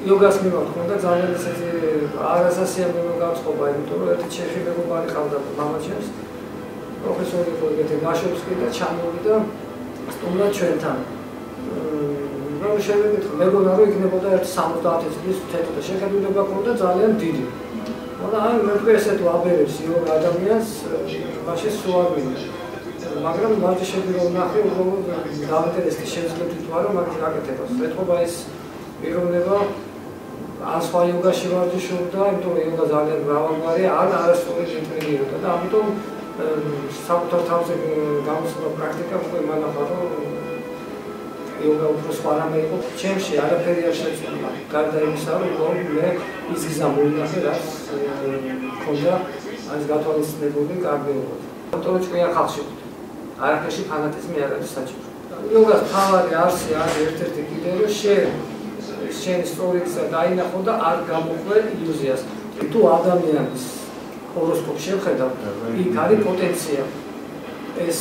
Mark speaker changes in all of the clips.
Speaker 1: იოგას მიმართ ხონდა ძალიან ისეთი არასასიამოვნო განწყობა, იმიტომ რომ ერთი ჩეხი მეგობარი ყავდა მამაჩემს, პროფესორი იყო ეგეთი გაშოვსკი და ჩამოვიდა სტუმრად ჩვენთან. რომ შევეკითხო, მეგონა რომ იქნებოდა ერთი 70 წლის თეთრ შეხედულება ჰქონდა ძალიან დიდი. მაგრამ მე ესეთ ვაბერებს იოგა ადამიანს, მაშინ სულ არ მინდა. მაგრამ მარტო შეგვიძლია ვნახე, უბრალოდ დავინტერესდი შევძლებთ თუ არა მაგის გაკეთებას. ეთქობა ეს პიროვნება ან სხვა იოგაში ვარჯიშობდა, იმიტომ რომ იოგა ძალიან მრავალგვარია, ან არასწორად ინტეგრირებოდა და ამიტომ საკუთარ თავზე გამოსულა პრაქტიკა უკვე მანახა რომ იოგა უფრო სხვა რამე იყო ჩემში არაფერი არ შეცვლა. გარდა იმისა რომ მე ის გზა მოვინახე რაც ქონდა ეს გათვალისწინებული კარგეობა. იმიტომ ჭკვიან ხალხში არაფერში ფანატიზმი არ არის საჭირო. იოგას თავარი არსი არის ერთ-ერთი კიდე რომ შენ ისტორიისა დაინახო და არ გამოყვე ილუზიას. თუ ადამიანის ჰოროსკოპს შევხედავ, იქ არის პოტენცია. ეს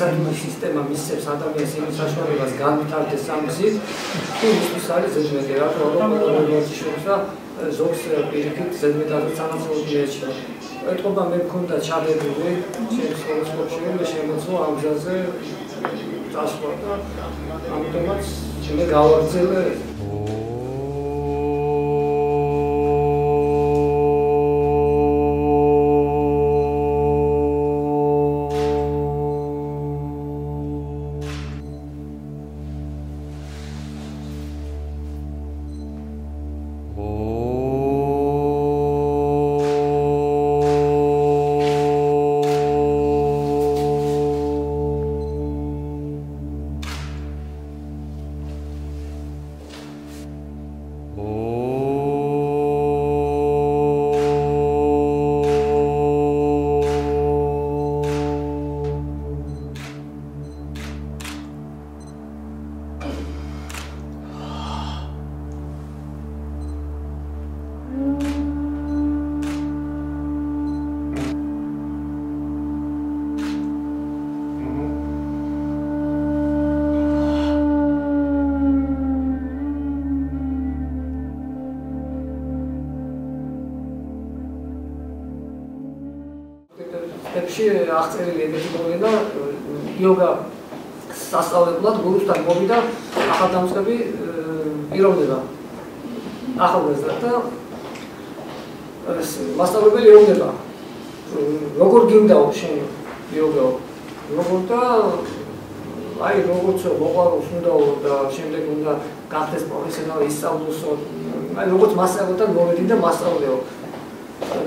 Speaker 1: ადვილი სისტემა მისცემს ადამიანს იმის საშუალებას განვითარდეს ამ გზით, თუ ის არის ზედმეტი, რატო შევს და ზოგს პირიქით ზედმეტად სანაცვლოდ მიეჩნია. ეთქობა მე მქონდა ჩადებული ჩემს ჰოროსკოპში, მე შემოწვა ამ გზაზე წასვლა და ამიტომაც მე გავაგრძელე.ებში აღწერილი ეგეთი მოვლენა იოგა სასწავლებლად გურუსთან მოვიდა ახალგამოწყები პიროვნება ახალგაზრდა და მასწავლებელი ეუბნება როგორ გინდაო შენ იოგა როგორ და აი როგორც მოყაროს უნდაო და შემდეგ უნდა გახდეს პროფესიონალი ისწავლოსო აი როგორც მასწავლებელთან მოვედი და მასწავლეო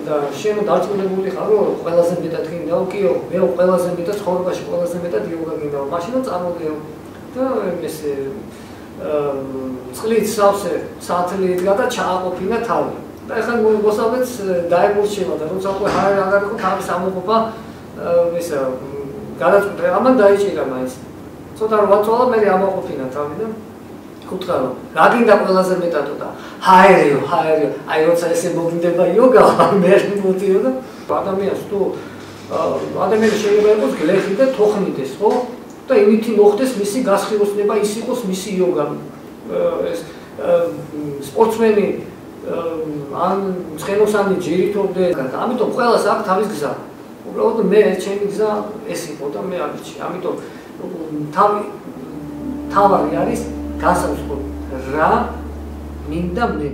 Speaker 1: და შენ დარწმუნებული ხარ რომ ყველაზე მეტად გინდაო კიო მე ყველაზე მეტად ცხოვრებაში ყველაზე მეტად იოგა გინდაო მაშინ წარმოდიო და ესე წყლით სავსე საათლი იდგა და ჩააყოფინა თავი და ეხლა მოსავლეც დაემორჩილა და როცა უკვე აღარ იყო თავის ამოყოფა ესა გადაწყვიტა ამან დაიჭირა მაინც ცოტა რომ ვაწვალა მე ამოყოფინა თავი და უთხრა რომ რა გინდა ყველაზე მეტადო და ჰაერიო აი როცა ესე მოგინდება იოგა მე მოდიო და ადამიანს თუ ადამიანი შეიძლება იყოს გლეხი და თოხნიდეს ხო და იმითი მოხდეს მისი გასხივოსნება ის იყოს მისი იოგა ეს სპორტსმენი ან ცხენოსანი ჯირითობდეს ამიტომ ყველას აქვს თავის გზა უბრალოდ მე ჩემი გზა ეს იყო და მე ამიჩი ამიტომ თავი არის განსაზღვრული რა მინდა მე